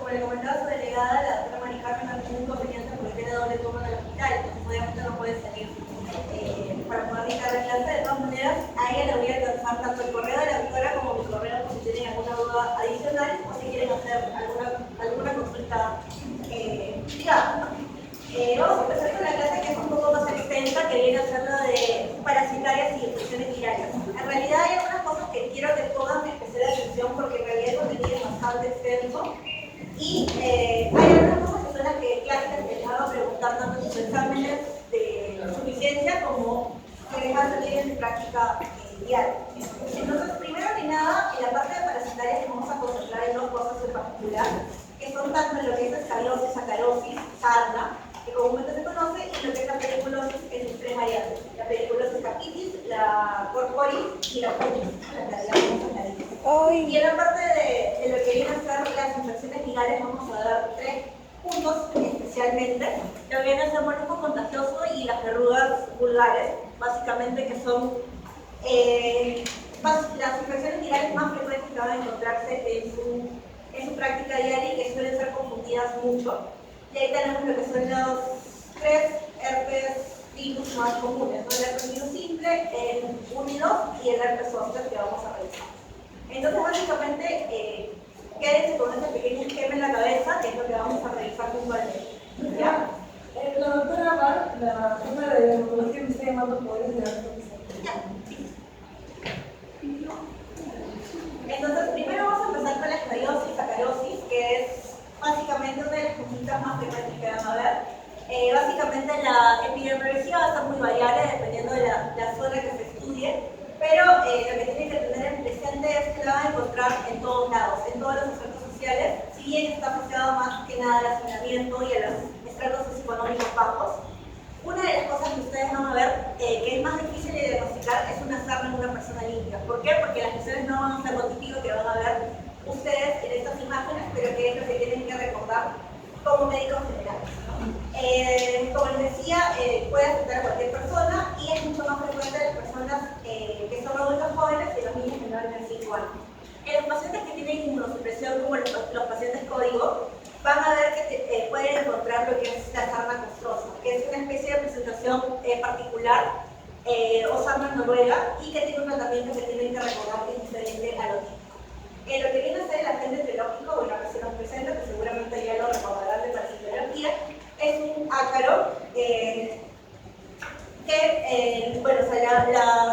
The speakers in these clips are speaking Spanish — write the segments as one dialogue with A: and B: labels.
A: como le comentaba su delegada, la doctora Mari Carmen no tiene inconveniente porque tiene doble turno en el hospital, entonces obviamente no puede salir para poder dictar la clase. De todas maneras, a ella le voy a alcanzar tanto el correo de la doctora como mi correo por si tienen alguna duda adicional o si quieren hacer alguna consulta privada. Vamos a empezar con la clase que es un poco más extensa, que viene a ser la de parasitarias y infecciones virales. En realidad hay algunas cosas que quiero que pongan especial atención porque en realidad el contenido es bastante extenso y hay algunas cosas que son las que clásicas que les hago preguntar tanto en sus exámenes de suficiencia como que les va a salir en su práctica diaria. Entonces, primero que nada, en la parte de parasitarias nos vamos a concentrar en dos cosas en particular, que son tanto en lo que es escariosis, sacarosis, sarna, que comúnmente se conoce, y lo que es la periculosis en sus tres variantes: la periculosis capitis, la corporis y la cutis, la famosa nariz. Y en la parte de lo que viene a ser las infecciones virales vamos a dar tres puntos especialmente, que viene a ser molusco contagioso y las verrugas vulgares, básicamente, que son las infecciones virales más frecuentes que van a encontrarse en su práctica diaria y que suelen ser confundidas mucho. Y ahí tenemos lo que son los tres herpes virus más comunes, ¿no? El herpes virus simple, el húmedo y el herpes zóster, que vamos a revisar. Entonces, básicamente, quédense con este pequeño esquema en la cabeza, que es lo que vamos a revisar puntualmente. ¿Ya?
B: La doctora Mar, la jefa de dermatología, me está llamando por el
A: Ya. Entonces, primero vamos a empezar con la escariosis, sacarosis, que es básicamente una de las consultas más frecuentes que van a ver. Básicamente la epidemiología va a ser muy variable dependiendo de la zona que se estudie, pero lo que tienen que tener en presente es que la van a encontrar en todos lados, en todos los estratos sociales, si bien está asociado más que nada al hacinamiento y a los estratos socioeconómicos bajos. Una de las cosas que ustedes van a ver que es más difícil de diagnosticar es una sarna en una persona limpia. ¿Por qué? Porque las lesiones no van a ser lo típico que van a ver ustedes en estas imágenes, pero que es lo que tienen que recordar como médicos generales, ¿no? Como les decía, puede afectar a cualquier persona y es mucho más frecuente en las personas que son adultos jóvenes y los niños menores de 5 años. En los pacientes que tienen inmunosupresión, como los pacientes código, van a ver que pueden encontrar lo que es la sarna costrosa, que es una especie de presentación particular o sarna noruega y que tiene un tratamiento que tienen que recordar que es diferente a lo típico. Lo que viene a ser el agente etiológico, bueno, que se nos presenta, que seguramente ya lo recordarán de parasitología, es un ácaro que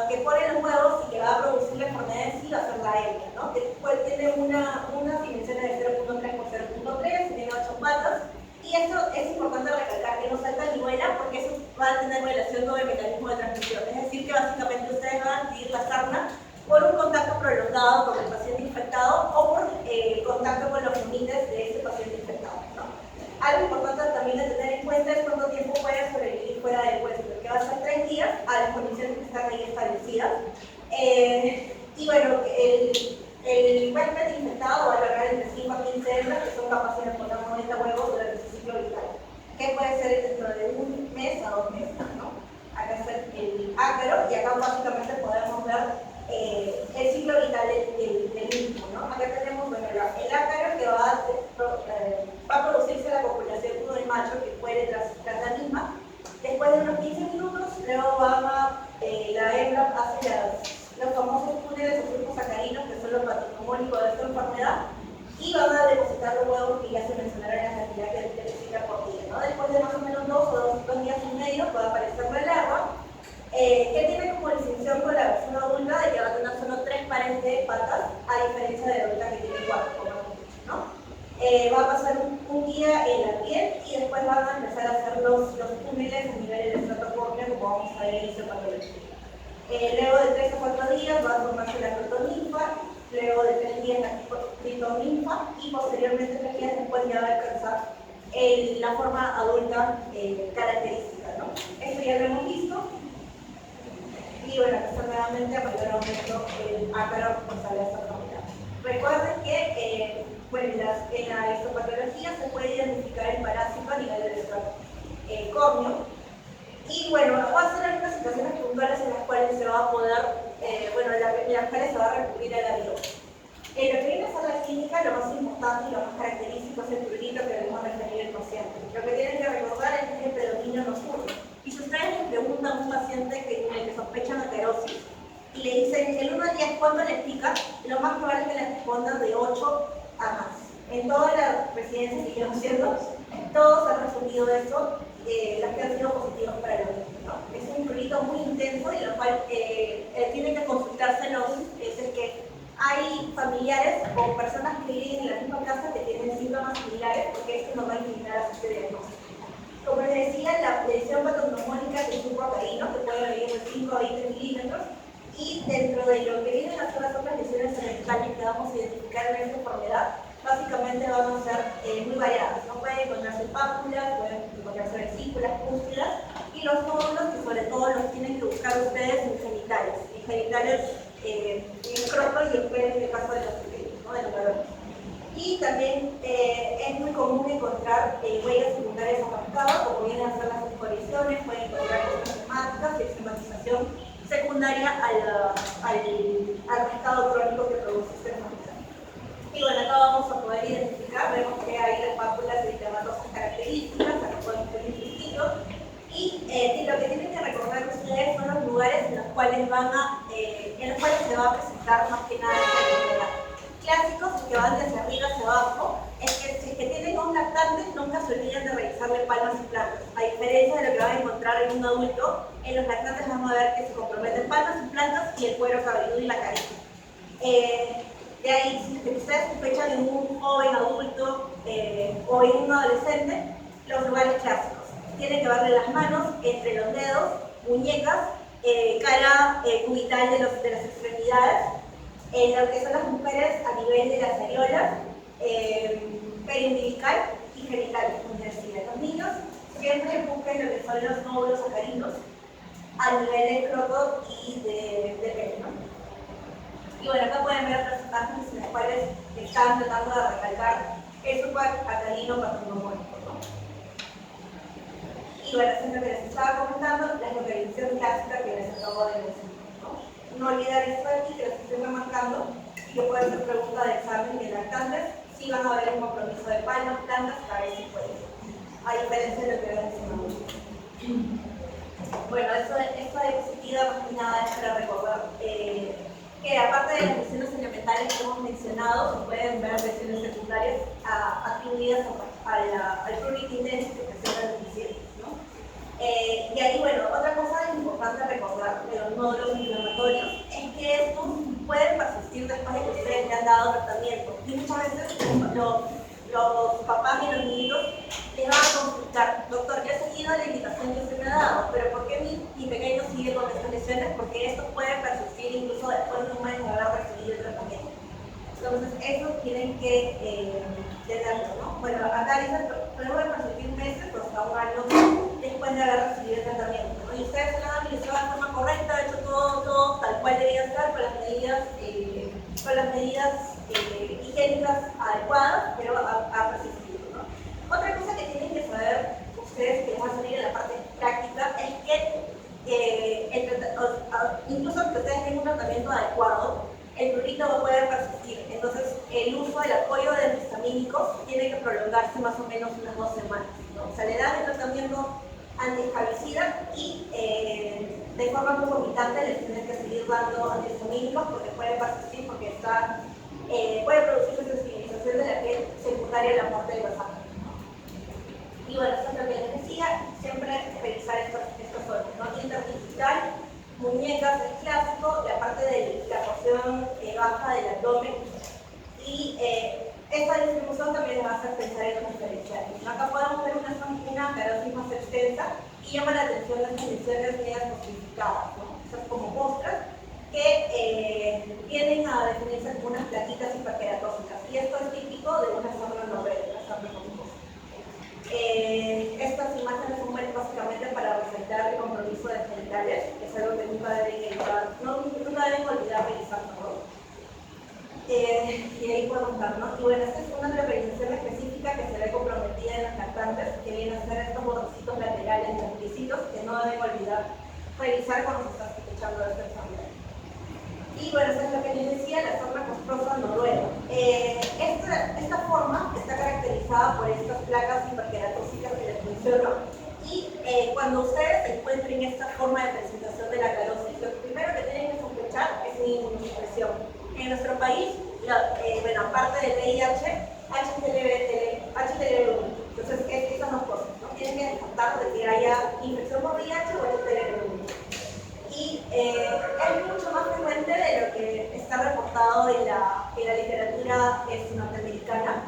A: que pone los huevos y que va a producir la enfermedad en sí va a ser la hembra, ¿no? Que tiene unas dimensiones de 0.3 por 0.3, tiene 8 patas, y esto es importante recalcar, que no salta ni vuela, porque eso va a tener relación con el mecanismo de transmisión, es decir, que básicamente ustedes van a adquirir la sarna por un contacto prolongado con el paciente infectado o por contacto con los humines de ese paciente infectado, ¿no? Algo importante también de tener en cuenta es cuánto tiempo puede sobrevivir fuera del huésped, que va a ser 3 días a las condiciones que están ahí establecidas. Y bueno, el huésped infectado va a agarrar entre 5 a 15 hembras que son capaces de poner 90 huevos durante su ciclo vital, que puede ser dentro de 1 mes a 2 meses, ¿no? Acá está el ácaro y acá básicamente podemos ver el ciclo vital del mismo, ¿no? Acá tenemos, bueno, el ácaro que va a producirse la copulación del macho que puede tras la misma. Después de unos 15 minutos, luego la hembra hace los famosos túneles o flujos sacarinos, que son los patognomónicos de esta enfermedad, y van a depositar los huevos que ya se mencionaron en la cantidad que necesita por día, ¿no? Después de más o menos 2 días y medio puede aparecer la larva, que tiene como distinción con la versión adulta de que va a tener solo 3 pares de patas, a diferencia de la adulta que tiene 4, como hemos dicho, ¿no? Va a pasar un día en la piel y después van a empezar a hacer los túneles a nivel del estrato córneo, como vamos a ver en histopatología. Luego de 3 a 4 días va a formarse la crotoninfa, luego de 3 días la critoninfa y posteriormente 3 días después ya va a alcanzar la forma adulta característica, ¿no? Esto ya lo hemos visto. Y bueno, aquí está nuevamente a mayor aumento el ácaro responsable de esta enfermedad. Recuerden que bueno, en la histopatología se puede identificar el parásito a nivel del estrato córneo. Y bueno, va a ser algunas situaciones puntuales en las cuales se va a poder, bueno, en las cuales se va a recurrir a la biopsia. En lo que viene a ser la clínica, lo más importante y lo más característico es el prurito que debemos referir al paciente. Lo que tienen que recordar es que el predominio nocturno. Y si ustedes le preguntan a un paciente en el que sospechan aterosis y le dicen el 1 al 10 cuánto le pica, lo más probable es que le respondan de 8 a más. En todas las residencias que llevo haciendo, todos han resumido eso, las que han sido positivas para el organismo, ¿no? Es un prurito muy intenso y lo cual tienen que consultárselos, es el que hay familiares o personas que viven en la misma casa que tienen síntomas similares, porque esto nos va a inclinar a este diagnóstico. Como les decía, la lesión patognomónica es un acarino que puede medir de 5 a 20 milímetros, y dentro de lo que vienen a ser las otras lesiones cerebrales que vamos a identificar en esta enfermedad, básicamente van a ser muy variadas, ¿no? Pueden encontrarse pápulas, pueden encontrarse vesículas, pústulas, y los nódulos que sobre todo los tienen que buscar ustedes en genitales, el croto y el pene en el caso de los pequeños, ¿no? De los varones. Y también es muy común encontrar huellas secundarias arrascadas, como vienen a ser las escoriaciones, pueden encontrar hemáticas y esquematización secundaria al rascado crónico que produce esta enfermedad. Y bueno, acá vamos a poder identificar, vemos que hay las pápulas eritematosas características, acá podemos ver el intestino, y lo que tienen que recordar ustedes son los lugares en los cuales se va a presentar más que nada esta enfermedad. Clásicos que van desde arriba hacia abajo, es que si es que tienen un lactante, nunca se olviden de revisarle palmas y plantas. A diferencia de lo que van a encontrar en un adulto, en los lactantes vamos a ver que se comprometen palmas y plantas y el cuero cabelludo y la carita. De ahí, si ustedes sospechan en un joven adulto o en un adolescente, los lugares clásicos. Tienen que verle las manos, entre los dedos, muñecas, cara cubital de las extremidades, en lo que son las mujeres a nivel de las areolas, periumbilical y genitales, como decía. Los niños siempre busquen lo que son los nódulos acarinos a nivel del croto y de pene, ¿no? Y bueno, acá pueden ver otras imágenes en las cuales están tratando de recalcar el subacarino patognomónico, ¿no? Y bueno, eso es lo que les estaba comentando, la localización clásica que les acabo de mencionar, ¿no? No olvidar esto aquí, que les estoy remarcando, y que puede ser pregunta de examen de lactantes, si van a haber un compromiso de palmas, plantas, cabeza y cuello, a diferencia de lo que ven en un adulto. Bueno, esta diapositiva más que nada es para recordar que aparte de las lesiones elementales que hemos mencionado, se pueden ver lesiones secundarias atribuidas al prurito intenso que presenta el paciente, ¿no? Y ahí, bueno, otra cosa importante recordar de los nódulos inflamatorios es que estos pueden persistir después de que ustedes le han dado tratamiento. Y muchas veces los papás y los niños les van a consultar: doctor, yo he seguido la indicación que usted me ha dado, pero ¿por qué mi pequeño sigue con estas lesiones? Porque estos pueden persistir incluso después de un mes de haber recibido el tratamiento. Entonces, eso tienen que tenerlo, ¿no? Bueno, acá dicen que pueden persistir meses o hasta un año después de haber recibido el tratamiento, ¿no? Y ustedes se lo han administrado de forma correcta, han hecho todo tal cual debía estar, con las medidas higiénicas adecuadas, pero ha persistido, ¿no? Otra cosa que tienen que saber ustedes, que van a salir en la parte práctica, es que incluso que ustedes tengan un tratamiento adecuado, el prurito va a poder persistir. Entonces, el uso del apoyo de antihistamínicos tiene que prolongarse más o menos unas 2 semanas, ¿no? O sea, le dan el tratamiento antiescabicida y de forma concomitante les tienen que seguir dando antihistamínicos porque puede persistir, porque puede producirse sensibilización de la piel secundaria a la muerte del paciente, ¿no? Y bueno, eso es lo que les decía, siempre revisar estos órganos, ¿no? Interdigital, muñecas es clásico, la parte de la porción baja del abdomen, y esta distribución también les va a hacer pensar en los diferenciales, ¿no? Acá podemos ver una carosis más extensa y llama la atención las lesiones medias posificadas, ¿no? Esas como postras que tienden a definirse como unas plaquitas hiperkeratóxicas, y esto es típico de una zona noruega, una zona compuesta. Estas imágenes son básicamente para resaltar el compromiso de genitales, que es algo que nunca deben olvidar revisar, ¿no? Y ahí podemos ver, ¿no? Y bueno, esta es una localización específica que se ve comprometida en las lactantes, que vienen a ser estos bordecitos laterales explícitos que no deben olvidar revisar cuando se está sospechando de esta enfermedad. Y bueno, eso es lo que les decía, la sarna castrosa noruega. Esta forma está caracterizada por estas placas hiperqueratóxicas que les menciono. Y cuando ustedes encuentren esta forma de presentación de la calosis, lo primero que tienen que sospechar es una inmunosupresión. En nuestro país, bueno, aparte del VIH, HTLV1. Entonces, esas dos cosas, ¿no? Tienen que descartar de que haya infección por VIH o HTLV1. Y es mucho más frecuente de lo que está reportado en la literatura norteamericana.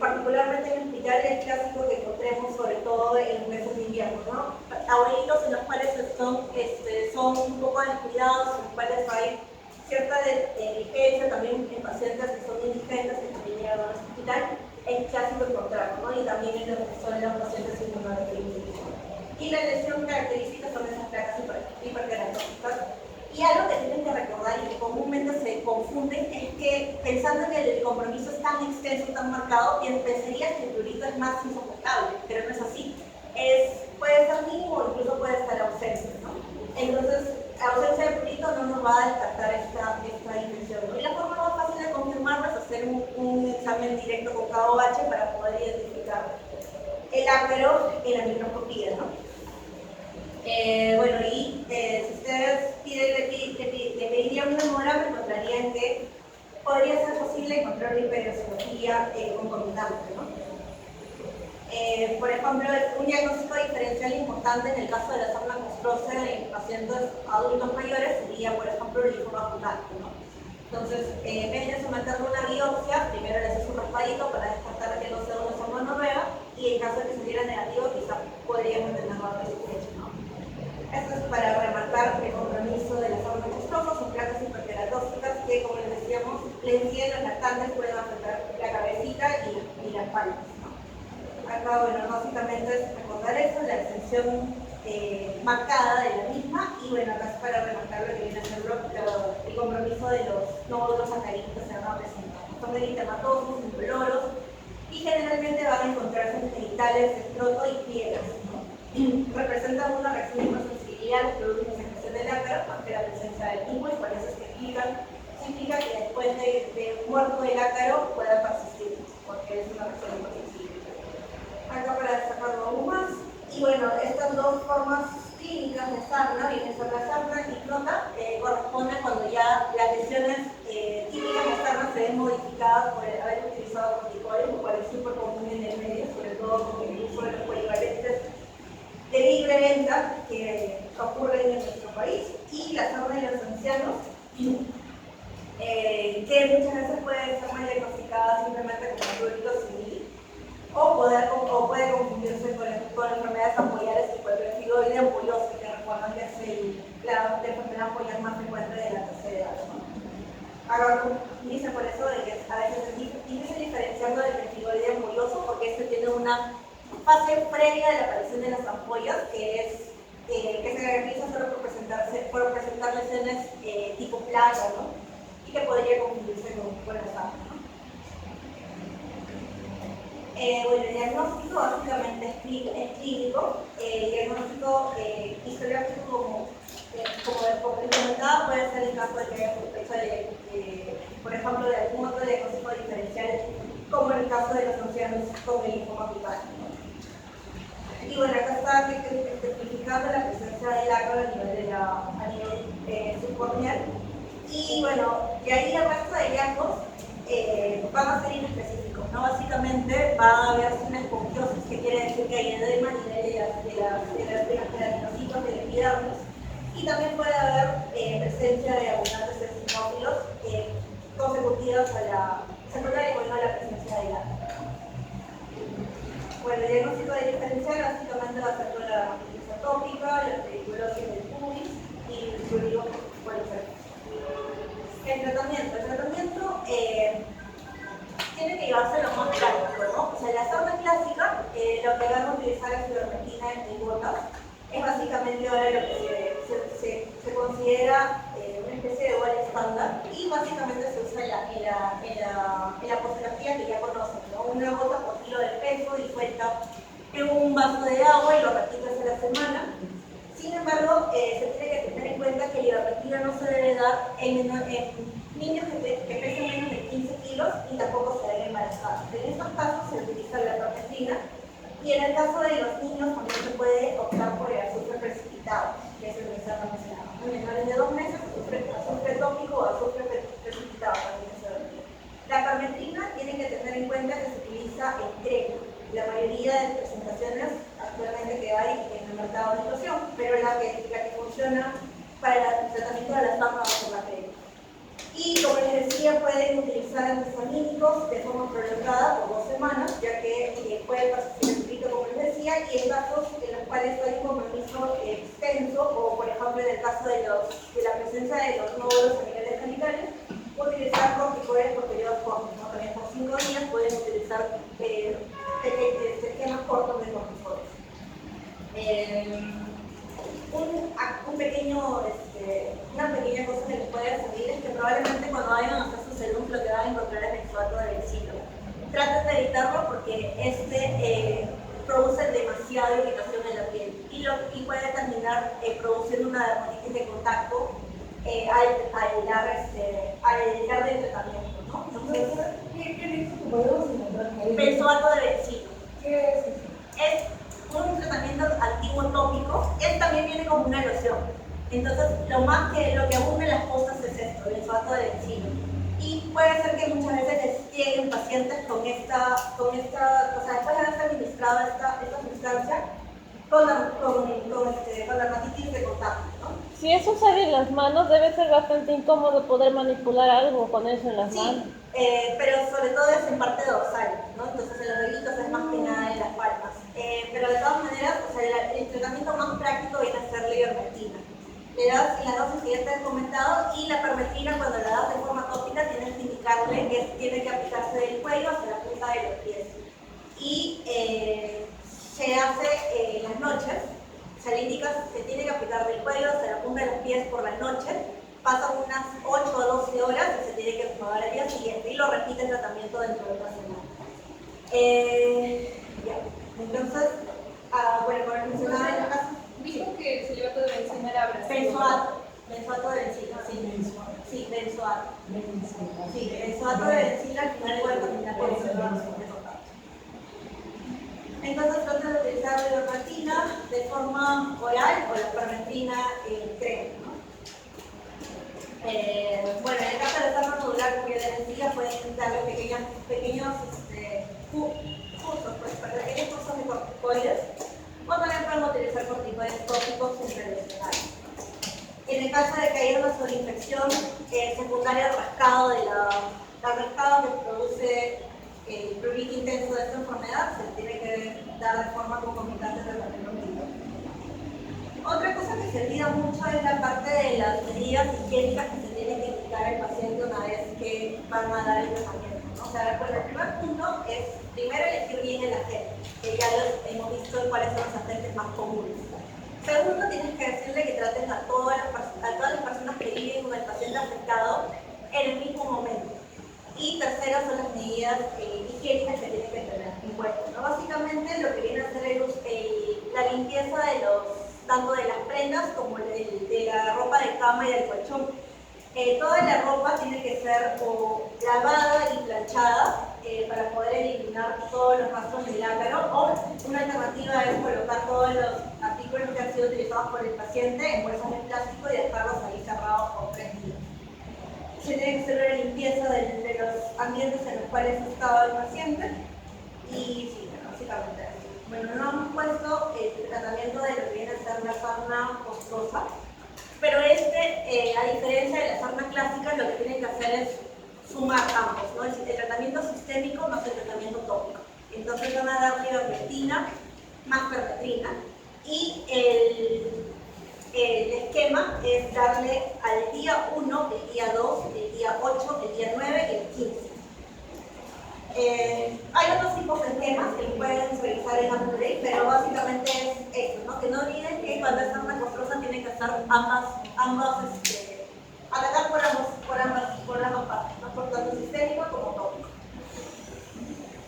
A: Particularmente en el hospital es clásico que encontremos sobre todo en los meses de invierno, ¿no? Abuelitos en los cuales son un poco descuidados, en los cuales hay cierta negligencia también en pacientes que son indigentes que también llegan a nuestro hospital, es clásico encontrarlo, ¿no? Y también en lo que son los pacientes inmunodeprimidos. Y la lesión característica son esas placas hiperqueratóxicas. Y algo que tienen que recordar y que comúnmente se confunden es que pensando que el compromiso es tan extenso y tan marcado, pensarías que el prurito es más insoportable, pero no es así. Puede ser mínimo o incluso puede estar ausente, ¿no? Entonces, ausencia de prurito no nos va a descartar esta infección, ¿no? Y la forma más fácil de confirmarlo es hacer un examen directo con KOH para poder identificar el ácaro en la microscopía, ¿no? Bueno, y si ustedes le pedirían una hemograma, encontrarían que podría ser posible encontrar una hiperiosología concomitante, ¿no? Por ejemplo, un diagnóstico diferencial importante en el caso de la sarna castrosa en pacientes adultos mayores sería, por ejemplo, el linfoma cutáneo, ¿no? Entonces, en vez de someterle una biopsia, primero le haces un raspadito para descartar que no sea una sarna noruega, y en caso de que saliera negativo, quizás podríamos tenerlo a sospecha, ¿no? Esto es para remarcar el compromiso de la sarna castrosa, son placas hiperqueratóxicas que, como les decíamos, le impiden los lactantes pueden afectar la cabecita y las palmas, ¿no? Acá, bueno, básicamente es recordar eso, la extensión marcada de la misma, y bueno, acá es para remarcar lo que viene a ser el compromiso de los nódulos sacarinos que se van a presentar. Son eritematosos, incoloros, y generalmente van a encontrarse en genitales, escroto y pliegas, ¿no? Representan una reacción de hipersensibilidad a los productos de secreción del ácaro ante la presencia del mismo, y por eso es que implica que después de muerto el ácaro pueda persistir, porque es una reacción hipersensible. Acá para destacarlo aún más, y bueno, estas dos formas clínicas de sarna, vienen a ser la sarna y crota, corresponden cuando ya las lesiones típicas de sarna se ven modificadas por el haber utilizado corticoides, lo cual es súper común en el medio, sobre todo con el uso de los polivalentes de libre venta que ocurren en nuestro país, y la sarna de los ancianos, que muchas veces puede ser mal diagnosticada simplemente como prurito civil, o puede confundirse con enfermedades ampulares tipo el tiroide ampulosa, que recuerdan que es la enfermedad ampular más frecuente de la tercera edad, ¿no? Ahora, dice por eso de que a veces es difícil diferenciarlo del tiroide ampuloso, porque este tiene una fase previa de la aparición de las ampollas, que se caracteriza solo por presentar lesiones tipo plaga, ¿no? Y que podría confundirse con la sarna, ¿no? Bueno, el diagnóstico básicamente es clínico. El diagnóstico histológico, como les comentaba, puede ser el caso de que haya sospecha por ejemplo, de algún otro diagnóstico diferencial, como en el caso de los ancianos con el linfoma cutáneo. Y bueno, acá está especificando la presencia del ácaro a nivel subcorneal. Y bueno, de ahí el resto de hallazgos van a ser inespecíficos, ¿no? Básicamente va a haber una esponjosis, que quiere decir que hay edema a nivel de los queratinocitos del epidermis, y también puede haber presencia de abundantes eosinófilos consecutivas a la secundaria y bueno, a la presencia del ácaro. Bueno, el diagnóstico de diferencial básicamente va a ser con la dermatitis atópica, la pediculosis del pubis y el prurito policerco. El tratamiento tiene que llevarse lo más práctico, ¿no? O sea, la sarna clásica, lo que van a utilizar es ivermectina en gotas. Es básicamente ahora lo que se considera una especie de gol estándar, y básicamente se usa en la posología que ya conocen, ¿no? Una gota por kilo de peso disuelta en un vaso de agua y lo repites a la semana. Sin embargo, se tiene que tener en cuenta cuenta que la ivermectina no se debe dar en niños que pesen menos de 15 kilos y tampoco se deben embarazadas. En estos casos se utiliza la ivermectina y en el caso de los niños también se puede optar por el azufre precipitado, que es el que se ha mencionado. En menores de 2 meses, azufre tópico o azufre precipitado también se debe. La ivermectina tienen que tener en cuenta que se utiliza en crema. La mayoría de presentaciones actualmente que hay en el mercado de explosión, pero la que funciona para el tratamiento de las mamas es la crema. Y como les decía, pueden utilizar antihistamínicos de forma prolongada por 2 semanas, ya que puede persistir el grito, como les decía, y en casos en los cuales hay un compromiso extenso, o por ejemplo en el caso de la presencia de los nódulos a niveles genitales, utilizar corticoides por periodos cortos, ¿no? También por 5 días pueden utilizar esquemas cortos de corticoides. Una pequeña cosa que les puede servir es que probablemente cuando vayan a hacer su serum lo que van a encontrar es benzoato de bencilo. Traten de evitarlo porque produce demasiada irritación en la piel y puede terminar produciendo una dermatitis de contacto al dar del tratamiento, ¿no? Entonces,
B: ¿Qué dices que podemos encontrar ahí?
A: benzoato de bencilo.
B: ¿Qué es eso?
A: Es un tratamiento antiguo tópico, también viene como una loción. Entonces, lo que abunda en las cosas es esto, el benzoato de bencilo. Y puede ser que muchas veces les lleguen pacientes con esta, o sea, después de haberse administrado esta sustancia, con la dermatitis de contacto, ¿no?
C: Si eso sale en las manos, debe ser bastante incómodo poder manipular algo con eso en las manos.
A: Sí, pero sobre todo es en parte dorsal, ¿no? Entonces en los deditos es más que nada en las palmas. Pero de todas maneras, o sea, el tratamiento más práctico viene a ser la ivermectina. Le das en la dosis que ya te he comentado, y la ivermectina cuando la das de forma tópica tienes que indicarle que tiene que aplicarse del cuello hacia la punta de los pies. Y se hace en las noches, se le indica que tiene que aplicar del cuello hacia la punta de los pies por la noche, pasan unas 8 o 12 horas y se tiene que probar al día siguiente y lo repite el tratamiento dentro de una semana. Entonces, bueno, como mencionaba en la casa,
D: Dijo que el celibato de bencina era Brasil.
A: benzoato de bencina, sí. Sí, benzoato. Sí, benzoato de bencina al final puede terminar con benzoato de contacto. Entonces trata de utilizar la ivermectina de forma oral o la ivermectina en crema, ¿no? Bueno, en el caso del sarno nodular, como ya les decía, pueden darle pequeños cursos, pequeños cursos de corticoides, o también pueden utilizar corticoides tópicos intradisciplinarios. En el caso de que haya una sobreinfección secundaria al rascado que produce el prurito intenso de esta enfermedad, se tiene que dar de forma concomitante del tratamiento. Otra cosa que se olvida mucho es la parte de las medidas higiénicas que se tiene que indicar al paciente una vez que van a dar el tratamiento, ¿no? O sea, bueno, el primer punto es primero elegir bien el agente, que ya hemos visto cuáles son los agentes más comunes. Segundo, tienes que decirle que traten a todas las personas que viven con el paciente afectado en el mismo momento. Y tercero son las medidas higiénicas que tienen que tener en cuenta, ¿no? Básicamente lo que viene a ser la limpieza tanto de las prendas como de la ropa de cama y del colchón. Toda la ropa tiene que ser lavada y planchada para poder eliminar todos los rastros del ácaro, o una alternativa es colocar todos los artículos que han sido utilizados por el paciente en bolsas de plástico y dejarlos ahí cerrados por 3 días. Se tiene que hacer una limpieza de los ambientes en los cuales estaba el paciente y sí, básicamente eso. Bueno, no hemos puesto el tratamiento de lo que viene a ser la sarna costosa, pero a diferencia de la sarna clásica, lo que tienen que hacer es sumar ambos, ¿no? El tratamiento sistémico más el tratamiento tópico. Entonces van a darle ivermectina más permetrina, y el esquema es darle al día 1, el día 2, el día 8, el día 9 y el 15. Hay otros tipos de esquemas que pueden realizar en Upgrade, pero básicamente es eso, ¿no? Que no olviden que cuando es sarna costosa tienen que hacer atacar por ambas partes, ¿no? Por tanto sistémico como tópico.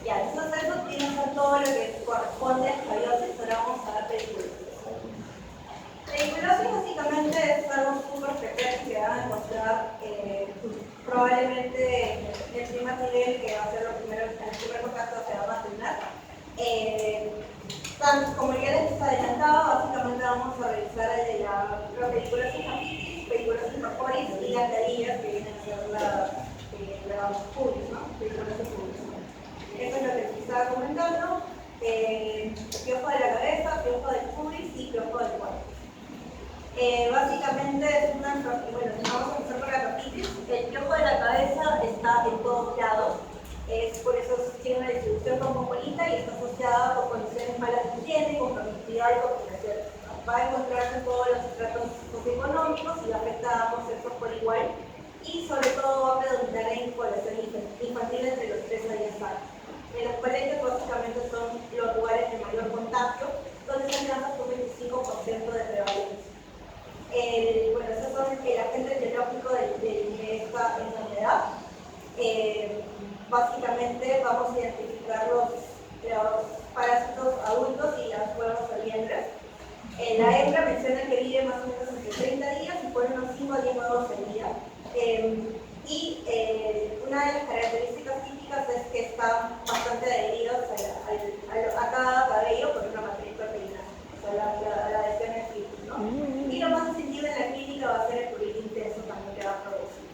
A: Ya, entonces eso tiene que ser todo lo que corresponde a escoliosis. Ahora vamos a ver pediculosis. Pediculosis básicamente es algo otros criterios que van a encontrar probablemente el primer nivel, que va a ser el primer contacto que vamos a tener. Como ya les adelantaba, básicamente vamos a revisar la pediculosis capitis, pediculosis corporis y las carillas que vienen a ser la pubis, ¿no? Pediculosis pubis. Eso es lo que les estaba comentando. Piojo de la cabeza, piojo del pubis y piojo del cuerpo. Básicamente es una, bueno, vamos a empezar con la capitis. El piojo de la cabeza está en todos lados, por eso tiene una distribución cosmopolita y está asociada con condiciones malas de higiene, con promiscuidad y combinación. Va a encontrarse en todos los estratos socioeconómicos y va a afectar a ambos sexos por igual, y sobre todo va a predominar en población infantil entre los 3 a 10 años. Los colegios básicamente son los lugares de mayor contagio, donde se alcanza un 25% de prevalencia. Bueno, esos son el agente etiológico de esta enfermedad. Básicamente vamos a identificar los parásitos adultos y las huevos oliendres. La hembra menciona que vive más o menos entre 30 días y pone unos 5 a 10 huevos al día. Una de las características típicas es que están bastante adheridos a cada cabello por una matriz proteína, o sea, la adhesión es fibril, ¿no? Y lo más distintivo en la clínica va a ser el prurito intenso también que va a producir.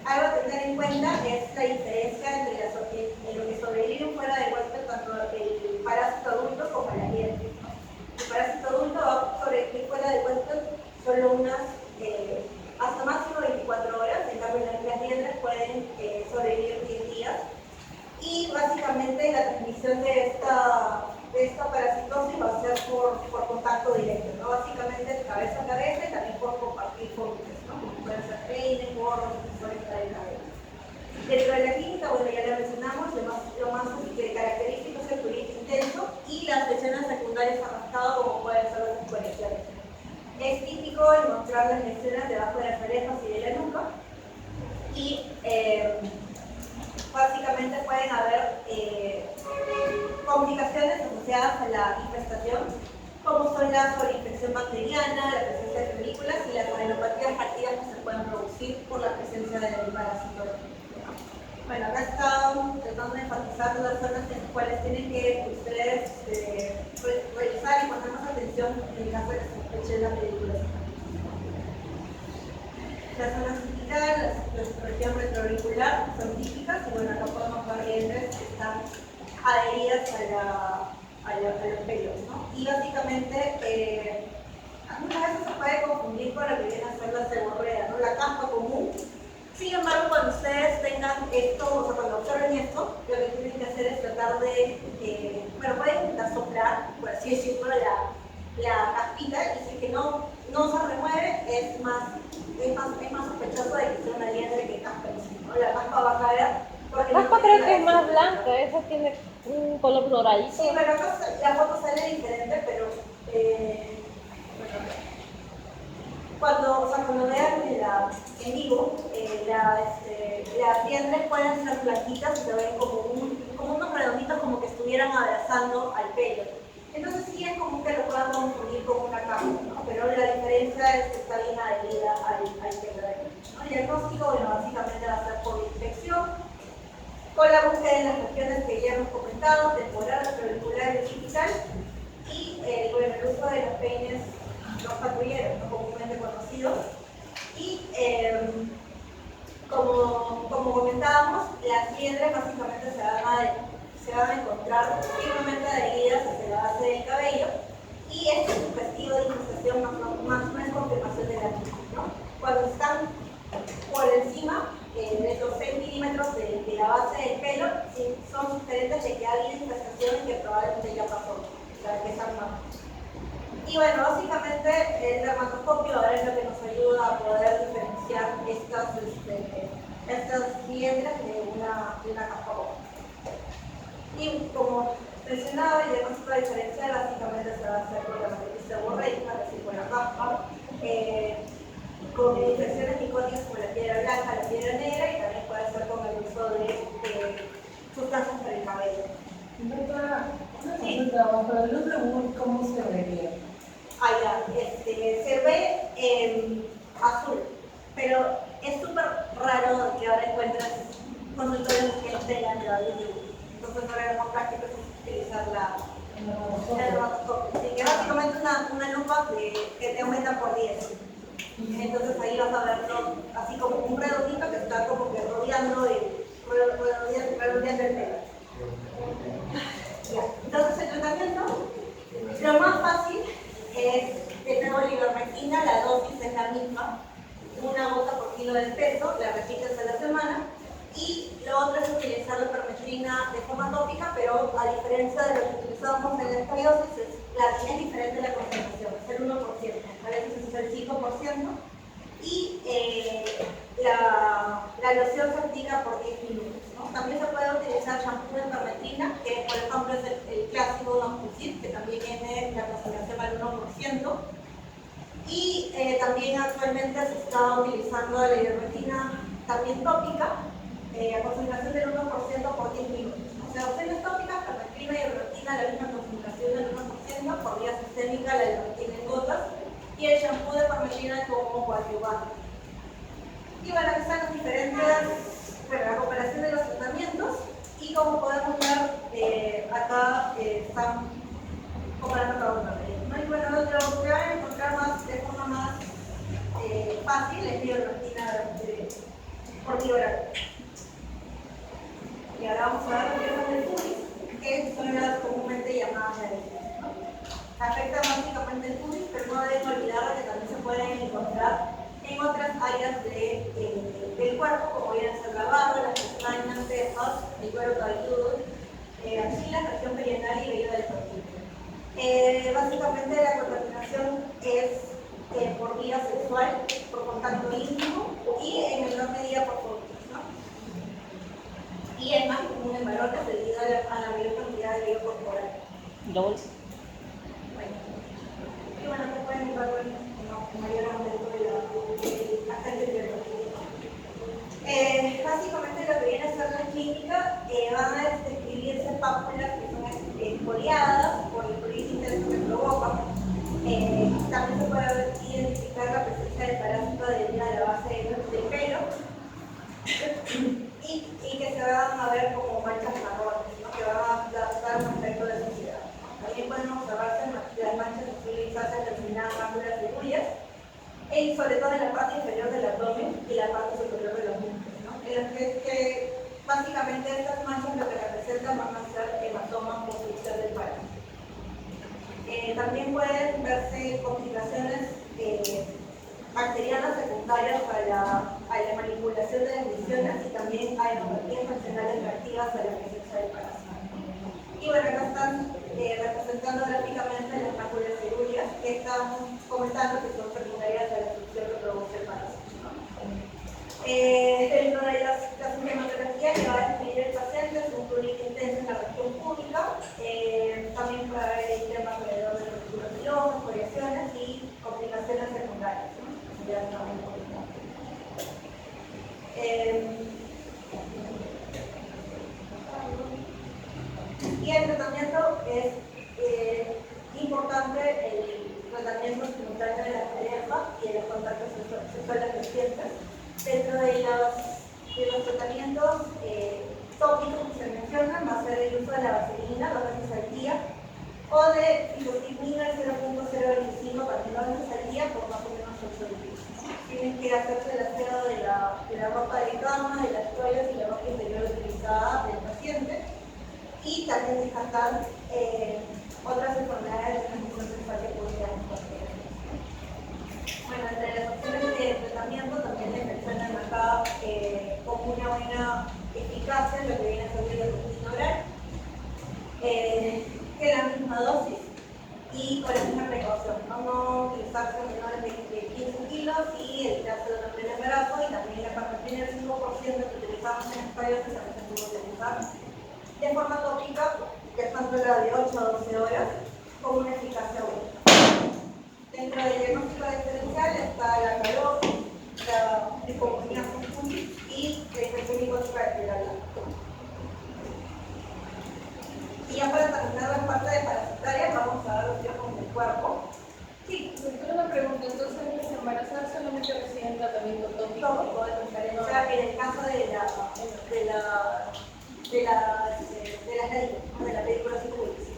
A: Algo a tener en cuenta es la diferencia entre lo que sobreviven fuera del huésped, tanto el parásito adulto como la liendre. El parásito adulto va a sobrevivir fuera del huésped solo hasta máximo 24 horas, en cambio las liendres pueden sobrevivir 10 días. Y básicamente la transmisión de esta parasitosis va a ser por contacto directo, ¿no? Básicamente cabeza a cabeza y también por compartir fórmulas, ¿no? Como pueden ser peines, gorros, accesorios para el cabello. Dentro de la clínica, bueno, ya lo mencionamos, lo más característico es el prurito intenso y las lesiones secundarias arrastradas, como pueden ser las escoriaciones. Es típico encontrar las lesiones debajo de las orejas y de la nuca, y básicamente pueden haber complicaciones asociadas a la infestación, como son la sobreinfección bacteriana, la presencia de febrículas y las adenopatías partidas que se pueden producir por la presencia del parásito. Bueno, acá estamos tratando de enfatizar las zonas en las cuales tienen que ustedes revisar y poner más atención en el caso de que se sospeche la película. Las zonas cervicales, la región retroauricular son típicas, y bueno, acá podemos ver liendres que están adheridas a los pelos, ¿no? Y básicamente, algunas veces se puede confundir con lo que viene a ser la seborrea, ¿no? La caspa común. Sin embargo, cuando ustedes tengan esto, o sea, cuando observen esto, lo que tienen que hacer es tratar de, bueno, pueden intentar soplar, por así decirlo, la caspita, y si es que no se remueve, es más sospechoso de que sea una liendre que caspa en sí, ¿no? La caspa va a caer.
C: La caspa creo que es más blanca, esa tiene un color doradito.
A: Sí, pero acá la foto sale diferente, pero cuando vean en vivo, las liendres pueden ser blanquitas y se ven como unos redonditos, como que estuvieran abrazando al pelo. Entonces sí es común que lo puedan confundir con una capa, ¿no? Pero la diferencia es que está bien adherida al pelo, ¿no? El diagnóstico, bueno, básicamente va a ser por infección, con la búsqueda en las regiones que ya hemos comentado, temporal, retroauricular y occipital, y bueno, el uso de los peines los patrulleros, ¿no? Comúnmente conocidos. Y como comentábamos, las liendres básicamente se van a encontrar firmemente adheridas hacia la base del cabello, y este sugestivo de infestación más una confirmación de la misma, ¿no? Cuando están por encima de los 6 milímetros de la base del pelo, son sugerentes de que ha habido infestación y que probablemente ya pasó, o sea, que es armado. Y bueno, básicamente el dermatoscopio ahora es lo que nos ayuda a poder diferenciar estas liendres de una caspa común. Y como mencionaba, el diagnóstico diferencial básicamente se va a hacer con la matriz seborreica, es decir, con la caspa, con infecciones micóticas como la piedra blanca, la piedra negra, y también puede ser con el uso de sustancias para el cabello.
B: Doctora, una consulta, para el otro, ¿cómo se vería?
A: Se ve azul. Pero es súper raro que ahora encuentres consultorios que tengan grados de luz. Entonces ahora lo más práctico es utilizar el dermatoscopio. Así que básicamente una lupa que te aumenta por 10. Entonces ahí vas a verlo así como un redondito que está como que rodeando el pelo. Ya. Entonces el tratamiento, lo más fácil es de nuevo la ivermectina, la dosis es la misma, una gota por kilo de peso, la repites a la semana. Y lo otro es utilizar la permetrina de forma tópica, pero a diferencia de lo que utilizamos en la escoliosis, es diferente la concentración, es el 1%, a veces es el 5%, y la loción se aplica por 10 minutos. ¿No? También se puede utilizar shampoo de permetrina, que por ejemplo es el clásico Noxucid, que también tiene la concentración al 1%, y también actualmente se está utilizando la ivermectina también tópica, a concentración del 1% por 10 minutos. O sea, opciones tópicas, permetrina y ivermectina, la misma concentración del 1%, por vía sistémica, la ivermectina en gotas, y el shampoo de permetrina como coadyuvante. Y bueno, aquí están las diferentes, la comparación de los tratamientos, y como podemos ver, acá están comparando cada uno de ellos. ¿No? Y bueno, lo que van a encontrar de forma más fácil es la ivermectina por vía oral. Y ahora vamos a ver lo que es el pubis, que son las comúnmente llamadas diabetes, ¿no? Afecta básicamente el pubis, pero no deben olvidar que también se pueden encontrar en otras áreas del cuerpo, como vienen a ser la barba, las pestañas, cejas, el cuero cabelludo, axilas, región perianal y vello del tornillo. Básicamente la contaminación es por vía sexual, por contacto íntimo y en menor medida por fóbias, ¿no? Y es más común en varones debido a la mayor cantidad de vello corporal.
C: Bueno.
A: Y bueno, se pueden encontrar en mayor aumento del agente biológico. Básicamente lo que viene a ser la clínica, van a describirse pápulas que son exfoliadas por el fluido intenso que provoca. También se puede identificar la presencia del parásito de la base del pelo y que se van a ver como manchas marrones, ¿no? Que van a dar un aspecto de suciedad. También pueden observarse las manchas azules en determinadas glándulas ceruleas, y sobre todo en la parte inferior del abdomen y la parte superior de los músculos, ¿no? En las que básicamente estas manchas lo que representan van a ser hematomas por fricción del parásito. También pueden verse complicaciones bacterianas secundarias a la manipulación de las lesiones y también hay anomalías funcionales reactivas a la presencia del parásito. Y bueno, acá están representando gráficamente las máculas cerúleas que estamos comentando que son secundarias a la infección que produce el parásito, ¿no? Dentro de la sintomatología que va a describir el paciente es un prurito intenso en la región pública, también puede haber temas alrededor de rupturas pilosas, coriaciones y complicaciones secundarias, ¿no? Ya estamos comentando. Y el tratamiento es importante, el tratamiento simultáneo de la pareja y de los contactos sexuales recientes. Dentro de los tratamientos tópicos que se mencionan va a ser el uso de la vaselina 2 veces al día o de filotimina 0.025 partido veces al día por más o menos 8 días. Tienen que hacerse el aseo de la ropa de cama, de las toallas y la ropa interior utilizada del paciente, y también descartar otras enfermedades de transmisión sexual que pudieran tener. Bueno, entre las opciones de tratamiento también le mencionan acá como una buena eficacia lo que viene a ser la ivermectina oral, que la misma dosis y con la misma precaución, no utilizarse menores de 15 kilos y evitarse de un pleno embarazo, y también la permetrina del 5% que utilizamos en estadios que también se puede utilizar de forma tópica, que es tanto la de 8 a 12 horas, con una eficacia única. Dentro del diagnóstico diferencial está la calosis, la tricomponía conjuntis y la infección micótica. Y ya para terminar la parte de parasitaria, vamos a ver los con el cuerpo.
D: Sí, me tengo una pregunta. Entonces, los embarazos solamente reciben tratamiento tópico o de
A: O sea, en el caso de la película psicológica.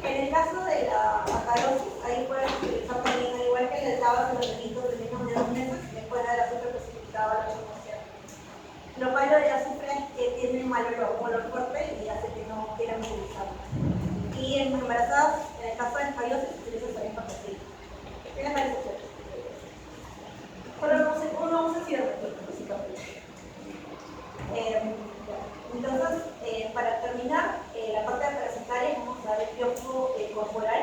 A: En el caso de la acarosis, ahí pueden utilizar también, al igual que le dabas a los niñitos de menos de 2 meses, después de la azúcar precipitaba la promoción. Lo malo de la azufre es que tiene un mal olor fuerte y hace que no quieran utilizarlo. Y en embarazadas, en el caso de escayosis, se utiliza también pastillas. ¿Qué les parece? Pero uno usa cibernético, básicamente. Entonces, para terminar, la parte parasitaria, vamos a ver el piojos corporal.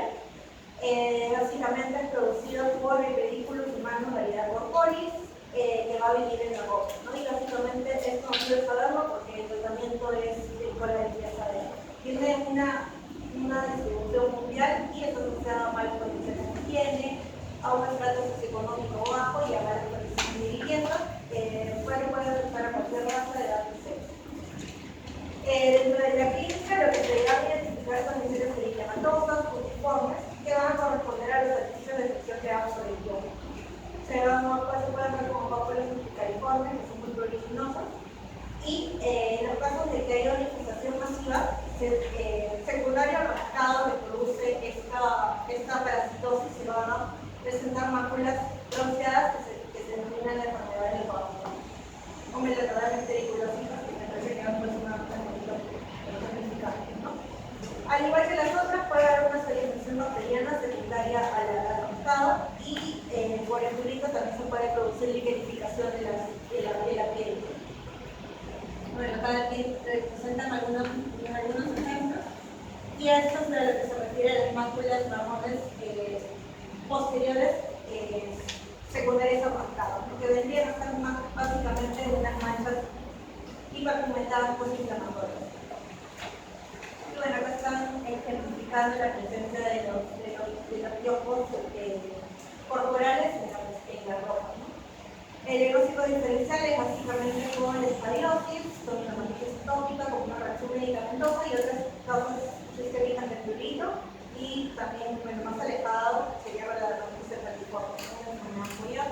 A: Básicamente es producido por el vehículo humano variedad corporis, que va a vivir en la boca, ¿no? Y básicamente esto no quiero saberlo porque el tratamiento es con la limpieza de él. Tiene una distribución mundial y eso no se da malas condiciones de higiene, a un estrato socioeconómico bajo y a malas condiciones de vivienda, puede afectar a cualquier raza de edad y sexo. Dentro de la clínica, lo que se debe identificar son lesiones eritematosas, puntiformes, que van a corresponder a los ejercicios de sección que damos sobre el piojo. Se pueden ver como pápulas califormes, que son muy proliginosas. Y en los casos de que haya una infestación masiva, secundaria al rascado que produce esta parasitosis, se van a presentar máculas bronceadas que se denominan la enfermedad del coágulo. O melanomas periculosas, que me parece que es una ¿no? Al igual que las otras, puede haber una sedimentación bacteriana secundaria a la rascada y por el turito también se puede producir ligerificación de la piel. Bueno, acá aquí presentan algunos ejemplos y esto es de lo que se refiere a las máculas marrones posteriores secundarias al rascado, que vendrían a ser básicamente unas manchas hiperpigmentadas post-inflamatorias. Y bueno, acá están ejemplificando la presencia de los piojos corporales en la ropa, ¿no? El diagnóstico diferencial es básicamente con la escabiosis, con una dermatitis atópica, con una reacción medicamentosa y otras causas sistémicas del prurito, y también, bueno, más alejado sería la dermatitis herpetiforme, una enfermedad foliar.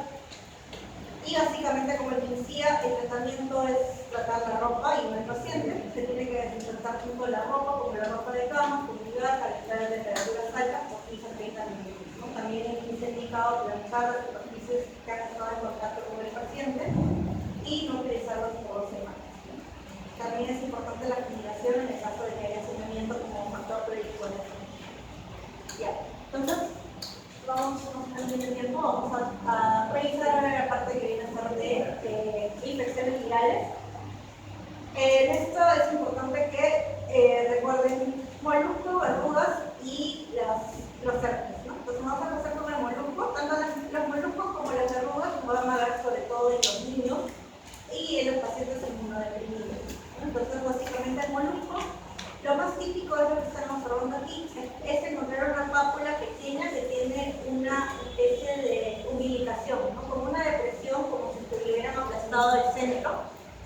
A: Y básicamente, como les decía, el tratamiento es tratar la ropa y no el paciente. Se tiene que desinfectar tanto la ropa como la ropa de cama, comunidad, calentar a temperaturas altas por 15 a 30 minutos, ¿no? También es indicado planchar las superficies que han estado en contacto con el paciente y no utilizarlos por 2 semanas. También es importante la fumigación en el caso de que haya hacinamiento como factor predisponente. Ya, entonces, vamos a tener tiempo, vamos a revisar ahora la parte que viene a ser de infecciones virales. En esto es importante que recuerden moluscos, verrugas y los herpes, ¿no? Entonces vamos a empezar con el molusco. Tanto los moluscos como las verrugas se van a dar sobre todo en los niños y en los pacientes inmunodeprimidos, ¿no? Entonces básicamente el molusco, lo más típico de lo que estamos observando aquí es encontrar una pápula pequeña que tiene una especie de umbilicación, ¿no? Como una depresión, como si se hubieran aplastado el centro,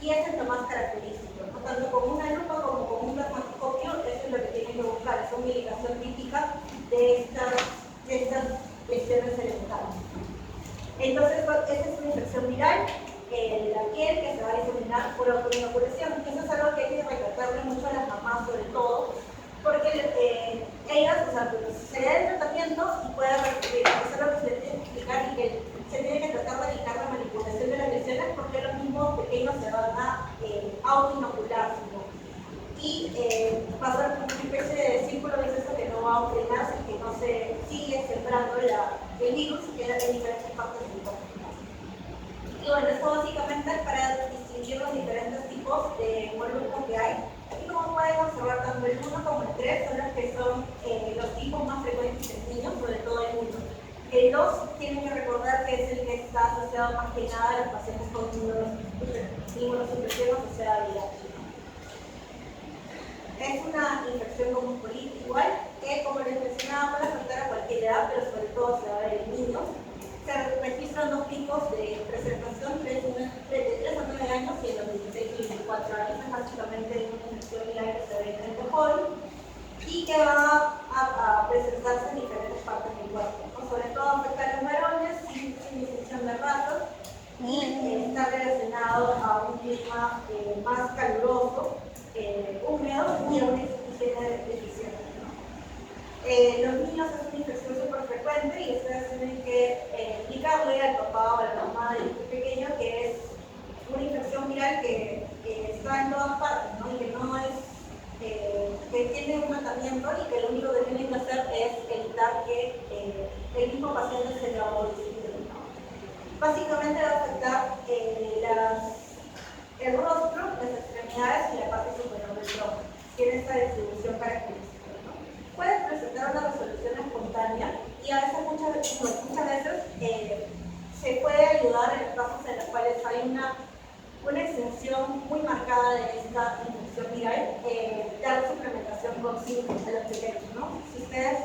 A: y eso es lo más característico, ¿no? Tanto con una lupa como con un dermatoscopio, eso es lo que tienen que buscar, esa umbilicación típica de estas lesiones elementales. Entonces, esta es una infección viral de la piel que se va a diseminar por autoinoculación. Eso es algo que hay que recalcarle mucho a las mamás, sobre todo, porque ellas, o sea, se le da el tratamiento y puede hacer lo que se le tiene que explicar y que se tiene que tratar de evitar la manipulación de las lesiones porque los mismos pequeños se van a autoinocular, ¿no? Y pasar por una especie de círculo vicioso que no va a frenarse, que no se sigue sembrando el virus que en diferentes partes del cuerpo. Y bueno, esto básicamente es para distinguir los diferentes tipos de moluscos que hay. Y como pueden observar, tanto el 1 como el 3 son los que son los tipos más frecuentes en niños, sobre todo el 1. El 2 tienen que recordar que es el que está asociado más que nada a los pacientes con inmunosupresión asociada a VIH. Es una infección común igual, que como les mencionaba puede afectar a cualquier edad, pero sobre todo se va a ver en niños. Se registran 2 picos de presentación, de 3 a 9 años y en los 16 y 24 años. Es básicamente una infección viral que se ve en el joven y que va a presentarse en diferentes partes del cuerpo, ¿no? Sobre todo afecta a los varones sin distinción de razas asociado a un clima más caluroso, húmedo y a una higiene deficiente. Los niños es una infección súper frecuente y ustedes tienen que explicarle al papá o a la mamá del pequeño que es una infección viral que está en todas partes, ¿no? Y que no es, que tiene un tratamiento y que lo único que tienen que hacer es evitar que el mismo paciente se lo visite, ¿no? Básicamente va a afectar el rostro, las extremidades y la parte superior del tronco. Tiene esta distribución característica. Puede presentar una resolución espontánea y a veces, muchas veces se puede ayudar en los casos en los cuales hay una extensión muy marcada de esta infección viral, dar suplementación con zinc a los pequeños, ¿no? Si ustedes,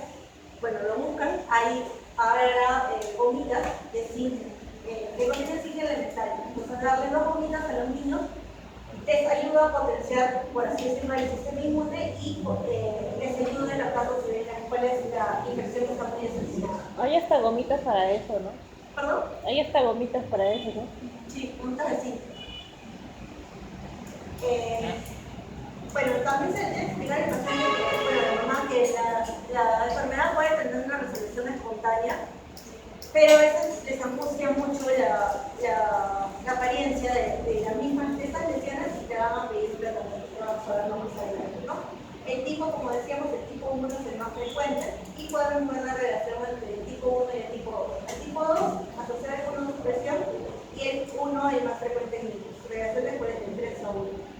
A: bueno, lo buscan, ahí habrá gomitas de zinc, que contienen zinc elemental. Entonces, darle 2 gomitas a los niños les ayuda a potenciar, por así decirlo, el sistema inmune y les ayuda en los casos en los cuales la infección está muy esencial.
C: Hay hasta gomitas para eso, ¿no?
A: ¿Perdón?
C: Hay hasta gomitas para eso, ¿no?
A: Sí, gomitas de zinc. Bueno, también se debe explicar al paciente que, bueno, además que la enfermedad puede tener una resolución espontánea, pero a veces les angustia mucho la apariencia de las mismas de estas lesiones y te van a pedir tratamiento, que vamos a verlo más adelante, ¿no? El tipo, como decíamos, el tipo 1 es el más frecuente y puede haber una buena relación entre el tipo 1 y el tipo 2. El tipo 2 asociado con una supresión y el 1 el más frecuente en niños, relación de 43 a 1.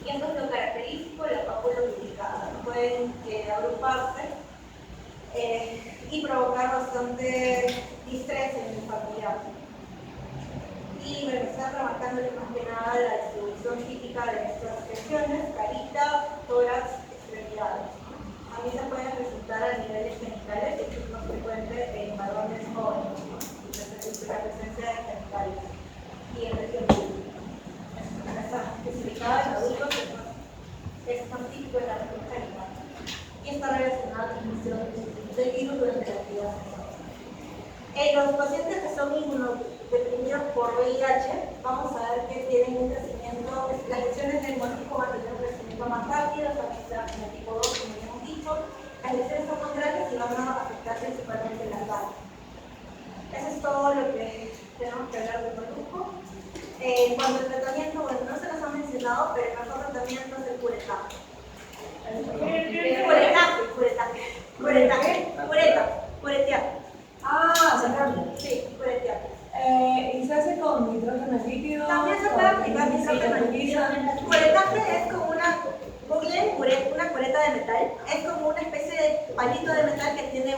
A: Y esto es lo característico de las pápulas duplicadas, pueden agruparse y provocar bastante distrés en el familiar. Y bueno, está remarcando más que nada la distribución típica de estas lesiones, carita, tórax, extremidades. También se pueden presentar a niveles genitales, que es más frecuente en varones jóvenes, ¿no? La presencia de genitales y en región pública. Está especificada en adultos, es más típico en la región genital. Y está relacionada a la transmisión del virus durante la actividad sexual. En los pacientes que son inmunodeprimidos por VIH, vamos a ver que tienen un crecimiento, las lesiones del mosquito van a tener un crecimiento más rápido, también se en el tipo 2, como ya hemos dicho, las lesiones son más grandes y van a afectar principalmente la cara. Eso es todo lo que tenemos que hablar del molusco. En cuanto al tratamiento, bueno, no se los ha mencionado, pero el mejor tratamiento es el curetaje. Curetear.
B: Ah, sacarlo.
A: Sí, curetear.
B: Y se hace con nitrógeno líquido.
A: También se puede aplicar nitrógeno líquido. Curetaje es como una cureta de metal. Es como una especie de palito de metal que tiene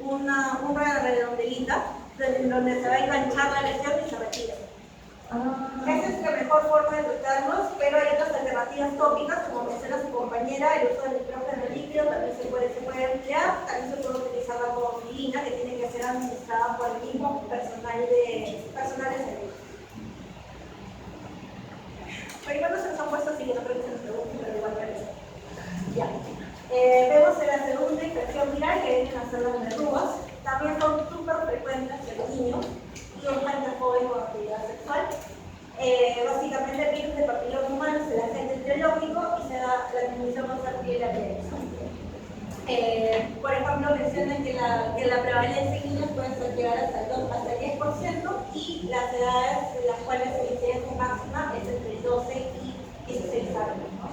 A: una redondelita donde se va a enganchar la lesión y se retira. Esa es la mejor forma de tratarlos, pero hay otras alternativas tópicas, como menciona su compañera, el uso del nitrógeno líquido también se puede emplear, también se puede utilizar la clorofilina, que tiene que ser administrada por el mismo personal de servicio. Primero se nos han puesto así, que no creo que se nos pregunte, pero igual parece. Ya. Vemos en la segunda infección viral, que vienen a ser las verrugas, también son súper frecuentes en los niños y en gente joven con actividad sexual. Básicamente el virus del papiloma humano es el agente etiológico y se da la transmisión con piel a piel. Por ejemplo, mencionan que la prevalencia en niños puede llegar hasta el 10% y las edades en las cuales la incidencia máxima es entre 12 y 16 años, ¿no?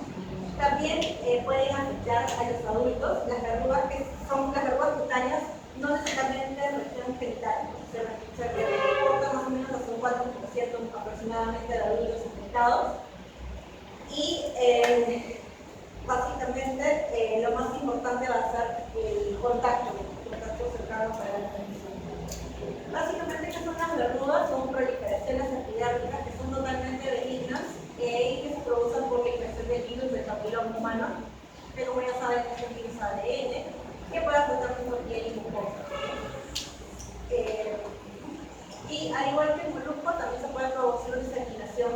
A: También pueden afectar a los adultos, las verrugas que son las verrugas cutáneas, no necesariamente en región genital, se reporta más o menos hasta un 4% aproximadamente de adultos infectados. Y básicamente lo más importante va a ser el contacto cercano para la transmisión. Básicamente, ¿qué son las verrugas? Son proliferaciones epidérmicas que son totalmente benignas y que se producen por la infección del virus del papiloma humano, que como ya saben es un virus ADN, que puede afectar nuestra piel y mucosa. Y al igual que el molusco, también se puede producir una diseminación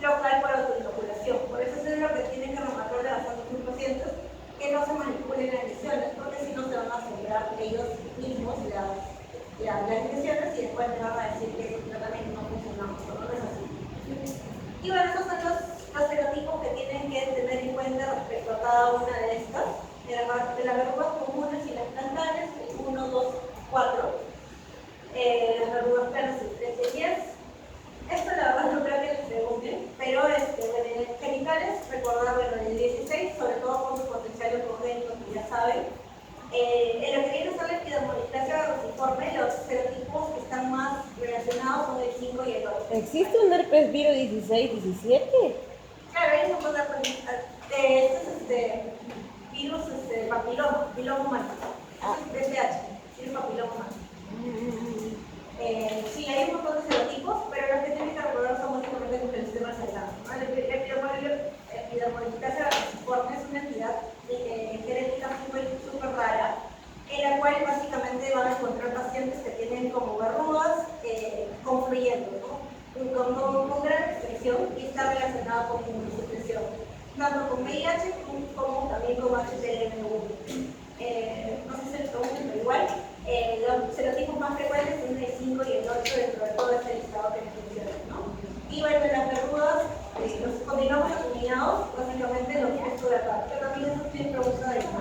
A: local por autoinoculación. Por eso es lo que tienen que remarcarle a los pacientes, que no se manipulen las lesiones, porque si no se van a sembrar ellos mismos las lesiones y después te van a decir que el tratamiento no funciona, no es así. Y bueno, esos son los serotipos que tienen que tener en cuenta respecto a cada una de estas. De las verrugas comunes y las plantares, 1, 2, 4. Las verrugas planas, el 13 y 10. Esto la verdad no creo que les pregunten, pero bueno, en genitales, recordar, bueno, en el 16, sobre todo por su potencial congénito, que ya saben. En lo que viene a ser la epidermoliplasia rosiforme, los serotipos que están más relacionados son el 5 y el 8.
C: ¿Existe un herpes virus 16, 17?
A: Claro, hay un montón de virus papiloma humano. Es VPH, virus papiloma humano. Sí, hay un montón de serotipos, pero los que tienen que recordar son básicamente los del sistema sangrado. La epidermoliplasia rosiforme es una entidad genética súper rara, en la cual básicamente van a encontrar pacientes que tienen como verrugas confluyendo, ¿no? Con gran extensión y está relacionada con inmunosupresión, tanto con VIH como también con HTLV1. No sé si se lo preguntan, pero igual, los serotipos más frecuentes son el 5 y el 8 dentro de todo este listado que les mencioné, ¿no? Y bueno, las verrugas, los condinómenos unidos, básicamente lo que es de acá, pero también eso siempre usa de acá.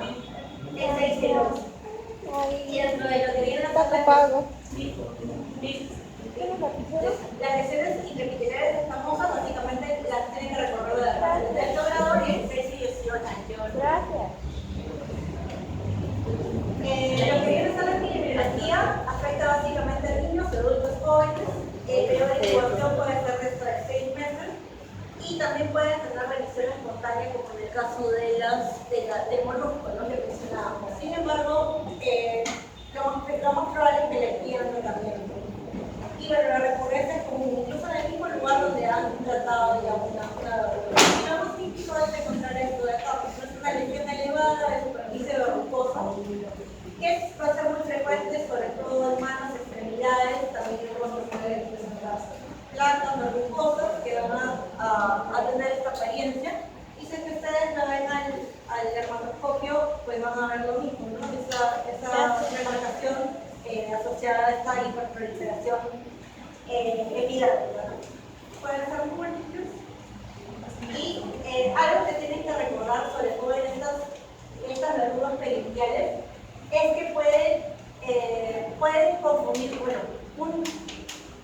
A: El 6 y el 11. Y dentro de lo que viene a ser las lesiones intraepiteliales famosas, básicamente las tienen que recorrer de acá, el alto grado y el 6 y 18.
C: Gracias.
A: Lo que viene a ser la epidemiología afecta básicamente a niños, adultos jóvenes. El periodo de incubación puede ser de hasta 6 meses y también pueden tener remisión espontánea, como en el caso del molusco, ¿no?, que mencionábamos. Sin embargo, lo más probable es que le pierdan también. Y bueno, la recurrencia es común, incluso en el mismo lugar donde han tratado, digamos, una verruga. Y lo más típico es encontrar esto de acá, porque es una lesión elevada de superficie verrucosa, que va a ser muy frecuente, sobre todo en manos, extremidades, también en rostro puede presentarse placas verrucosas que van a tener esta apariencia. Y si es que ustedes la ven al dermatoscopio, pues van a ver lo mismo, ¿no? Esa remarcación asociada a esta hiperproliferación epidermal, ¿no? Pueden ser múltiples. Y algo que tienen que recordar, sobre todo en estas verrugas periunguales, es que pueden confundir, bueno,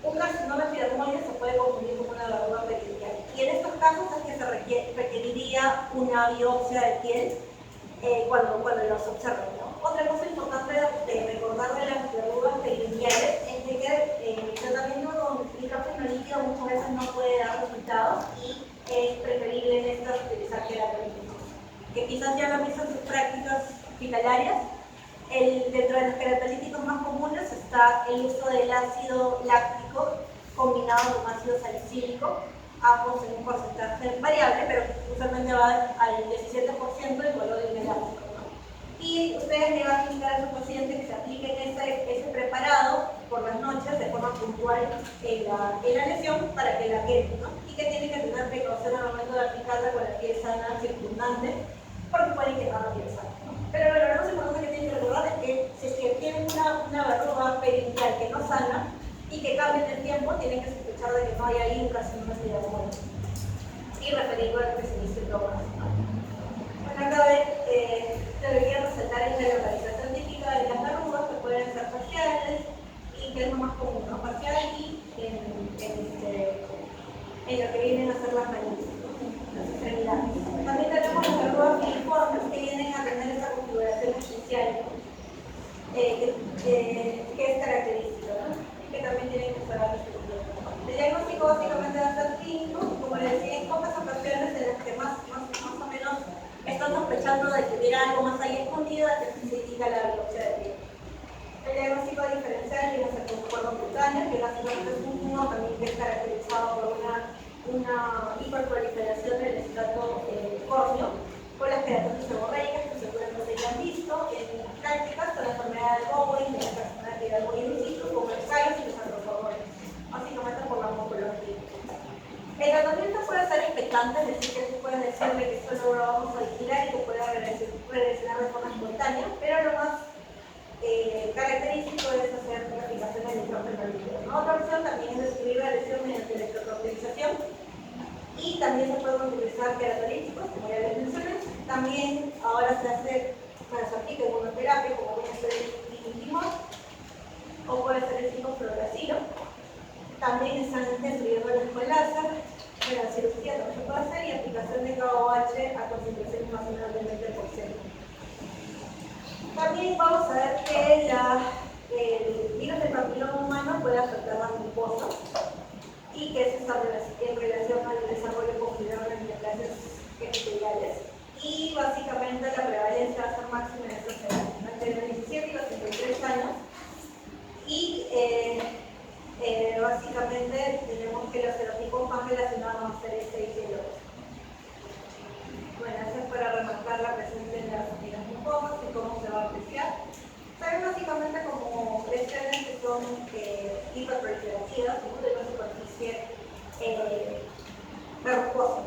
A: un carcinoma epidermoide se puede confundir con una verruga periungual. Y en estos casos es que se requeriría una biopsia de piel cuando los observen, ¿no? Otra cosa importante de recordar de las verrugas periunguales es de que el tratamiento con nitrógeno líquido muchas veces no puede dar resultados y es preferible en estas utilizar queratina, que quizás ya lo han visto en sus prácticas hospitalarias. Dentro de los queratalíticos más comunes está el uso del ácido láctico combinado con ácido salicílico, ambos en un porcentaje variable, pero usualmente va al 17% del volumen elástico, ¿no? Y ustedes le van a indicar a su paciente que se apliquen ese preparado por las noches de forma puntual en la lesión para que la quede, ¿no? Y que tienen que tener precaución al momento de aplicarla con la piel sana circundante, porque pueden quemar la piel sana, ¿no? Pero lo más importante que tienen que recordar es que si es que tienen una verruga periungual que no sana y que cambie en el tiempo, tienen que sospechar de que no hay ahí un carcinoma epidermoide y referirlo al especialista en drogas, ¿no? Bueno, acá lo que quiero resaltar es la localización típica de las verrugas, que pueden ser parciales y que es lo más común, ¿no? Parcial y en lo que vienen a ser las raíces, las extremidades. También tenemos las verrugas filiformes que vienen a tener esta configuración especial, que es característica, ¿no? Y que también tienen que saber el diagnóstico básicamente va a ser clínico, como les decía, en pocas ocasiones en las que más o menos están sospechando de que hubiera algo más ahí escondido, que se indica la biopsia de piel. El diagnóstico diferencial viene a ser con cuerno cutáneo, que básicamente es un tumor también que es caracterizado por una hiperproliferación del estrato córneo, con las queratosis seborreicas, que seguramente ya han visto en las prácticas, con la enfermedad de Bowen, de la persona que da el in situ, como los callos y los antrofagores, básicamente por la morfología. El tratamiento puede ser expectante, es decir, que tú puedes decirle que solo lo vamos a vigilar y que pueda regresionar de forma espontánea, pero lo más característico es hacer la aplicación del nitrógeno líquido, ¿no? Otra opción también es describir la lesión mediante electrocauterización, también se pueden utilizar queratoríticos, como ya les mencioné. También ahora se hace, bueno, se aplica inmunoterapia, como puede ser el limón, o puede ser el ciclofluoracilo. También están destruyéndolos con láser, la cirugía también se puede hacer, y aplicación de KOH a concentraciones más o menos del 20%. También vamos a ver que el virus del papiloma humano puede afectar la mucosa y que eso está en relación al desarrollo posterior de neoplasias epiteliales. Y básicamente la prevalencia va a ser máxima en estos edades, entre los 17 y los 33 años. Y básicamente tenemos que los serotipos más relacionados a ser este y el otro. Bueno, eso es para remarcar la presencia de las mucosas y cómo se va a apreciar. Saben básicamente como lesiones que son hiperproliferativas, de una superficie verrucosa.